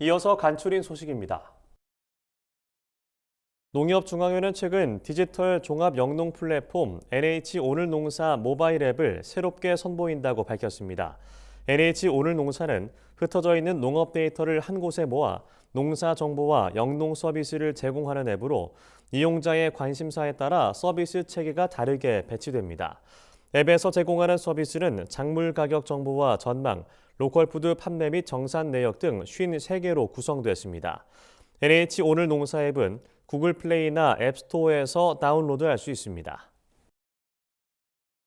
이어서 간추린 소식입니다. 농협중앙회는 최근 디지털 종합 영농 플랫폼 NH오늘농사 모바일 앱을 새롭게 선보인다고 밝혔습니다. NH오늘농사는 흩어져 있는 농업 데이터를 한 곳에 모아 농사 정보와 영농 서비스를 제공하는 앱으로 이용자의 관심사에 따라 서비스 체계가 다르게 배치됩니다. 앱에서 제공하는 서비스는 작물 가격 정보와 전망, 로컬푸드 판매 및 정산 내역 등 53개로 구성됐습니다. NH오늘농사 앱은 구글 플레이나 앱스토어에서 다운로드할 수 있습니다.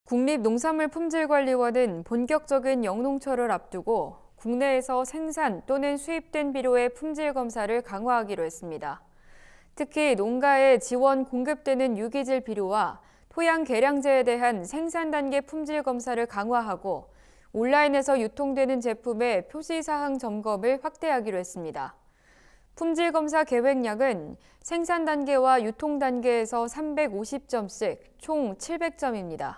국립농산물품질관리원은 본격적인 영농철을 앞두고 국내에서 생산 또는 수입된 비료의 품질 검사를 강화하기로 했습니다. 특히 농가에 지원 공급되는 유기질 비료와 토양 개량제에 대한 생산 단계 품질 검사를 강화하고 온라인에서 유통되는 제품의 표시사항 점검을 확대하기로 했습니다. 품질 검사 계획량은 생산 단계와 유통 단계에서 350점씩 총 700점입니다.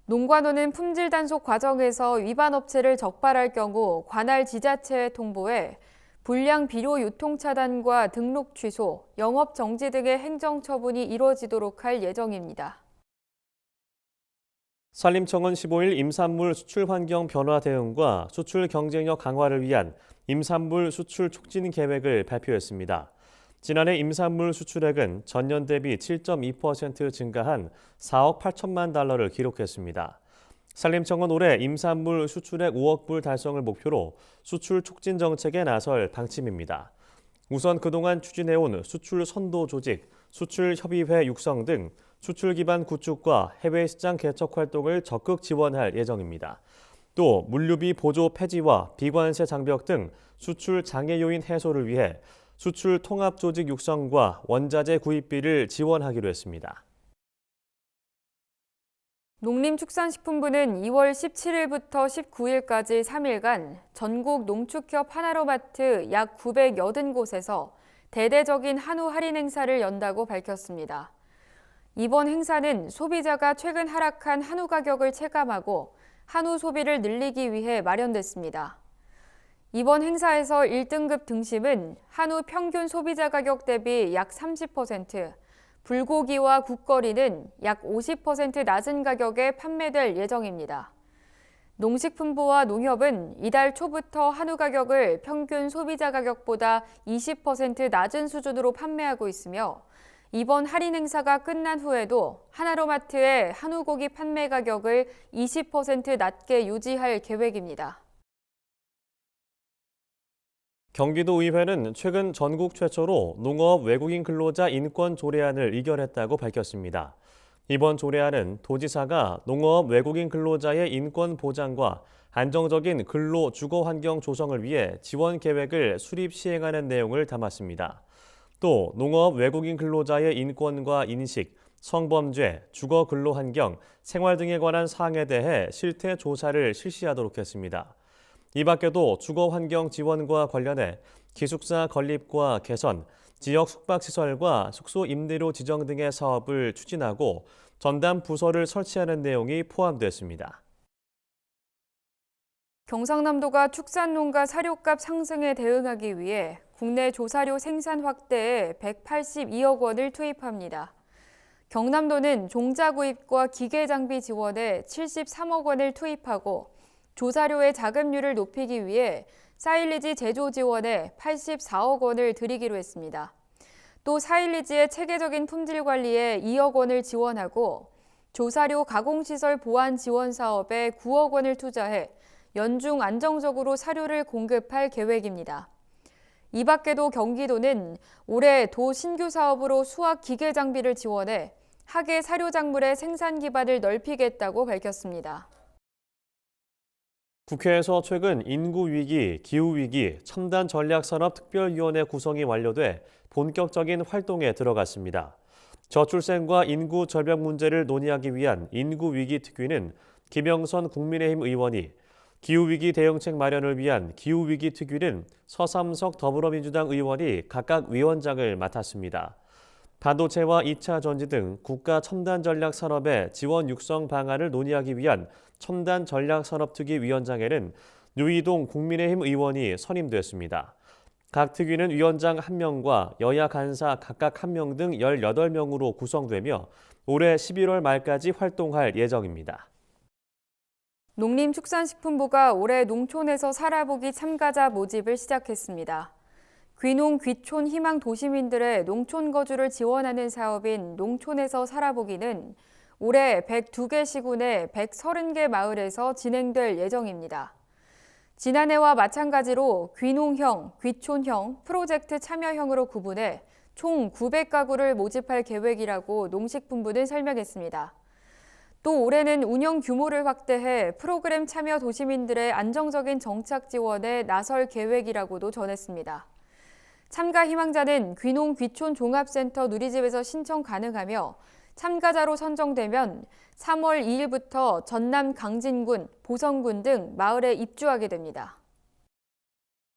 농관원은 품질 단속 과정에서 위반 업체를 적발할 경우 관할 지자체에 통보해 불량 비료 유통 차단과 등록 취소, 영업 정지 등의 행정 처분이 이루어지도록 할 예정입니다. 산림청은 15일 임산물 수출 환경 변화 대응과 수출 경쟁력 강화를 위한 임산물 수출 촉진 계획을 발표했습니다. 지난해 임산물 수출액은 전년 대비 7.2% 증가한 4억 8천만 달러를 기록했습니다. 산림청은 올해 임산물 수출액 5억 불 달성을 목표로 수출 촉진 정책에 나설 방침입니다. 우선 그동안 추진해온 수출 선도 조직, 수출 협의회 육성 등 수출 기반 구축과 해외 시장 개척 활동을 적극 지원할 예정입니다. 또 물류비 보조 폐지와 비관세 장벽 등 수출 장애 요인 해소를 위해 수출 통합 조직 육성과 원자재 구입비를 지원하기로 했습니다. 농림축산식품부는 2월 17일부터 19일까지 3일간 전국 농축협 하나로마트 약 980곳에서 대대적인 한우 할인 행사를 연다고 밝혔습니다. 이번 행사는 소비자가 최근 하락한 한우 가격을 체감하고 한우 소비를 늘리기 위해 마련됐습니다. 이번 행사에서 1등급 등심은 한우 평균 소비자 가격 대비 약 30%, 불고기와 국거리는 약 50% 낮은 가격에 판매될 예정입니다. 농식품부와 농협은 이달 초부터 한우 가격을 평균 소비자 가격보다 20% 낮은 수준으로 판매하고 있으며 이번 할인 행사가 끝난 후에도 하나로마트의 한우고기 판매 가격을 20% 낮게 유지할 계획입니다. 경기도의회는 최근 전국 최초로 농업 외국인 근로자 인권 조례안을 의결했다고 밝혔습니다. 이번 조례안은 도지사가 농업 외국인 근로자의 인권 보장과 안정적인 근로 주거 환경 조성을 위해 지원 계획을 수립 시행하는 내용을 담았습니다. 또 농업 외국인 근로자의 인권과 인식, 성범죄, 주거 근로 환경, 생활 등에 관한 사항에 대해 실태 조사를 실시하도록 했습니다. 이 밖에도 주거 환경 지원과 관련해 기숙사 건립과 개선, 지역 숙박시설과 숙소 임대료 지정 등의 사업을 추진하고 전담 부서를 설치하는 내용이 포함됐습니다. 경상남도가 축산농가 사료값 상승에 대응하기 위해 국내 조사료 생산 확대에 182억 원을 투입합니다. 경남도는 종자 구입과 기계 장비 지원에 73억 원을 투입하고 조사료의 자급률을 높이기 위해 사일리지 제조 지원에 84억 원을 들이기로 했습니다. 또 사일리지의 체계적인 품질 관리에 2억 원을 지원하고 조사료 가공시설 보안 지원 사업에 9억 원을 투자해 연중 안정적으로 사료를 공급할 계획입니다. 이 밖에도 경기도는 올해 도 신규 사업으로 수확 기계 장비를 지원해 학예 사료 작물의 생산 기반을 넓히겠다고 밝혔습니다. 국회에서 최근 인구위기, 기후위기, 첨단전략산업특별위원회 구성이 완료돼 본격적인 활동에 들어갔습니다. 저출생과 인구 절벽 문제를 논의하기 위한 인구위기 특위는 김영선 국민의힘 의원이, 기후위기 대응책 마련을 위한 기후위기 특위는 서삼석 더불어민주당 의원이 각각 위원장을 맡았습니다. 반도체와 2차 전지 등 국가 첨단 전략 산업의 지원 육성 방안을 논의하기 위한 첨단 전략 산업특위 위원장에는 유이동 국민의힘 의원이 선임됐습니다. 각 특위는 위원장 1명과 여야 간사 각각 1명 등 18명으로 구성되며 올해 11월 말까지 활동할 예정입니다. 농림축산식품부가 올해 농촌에서 살아보기 참가자 모집을 시작했습니다. 귀농, 귀촌 희망 도시민들의 농촌 거주를 지원하는 사업인 농촌에서 살아보기는 올해 102개 시군의 130개 마을에서 진행될 예정입니다. 지난해와 마찬가지로 귀농형, 귀촌형, 프로젝트 참여형으로 구분해 총 900가구를 모집할 계획이라고 농식품부는 설명했습니다. 또 올해는 운영 규모를 확대해 프로그램 참여 도시민들의 안정적인 정착 지원에 나설 계획이라고도 전했습니다. 참가 희망자는 귀농 귀촌 종합센터 누리집에서 신청 가능하며 참가자로 선정되면 3월 2일부터 전남 강진군, 보성군 등 마을에 입주하게 됩니다.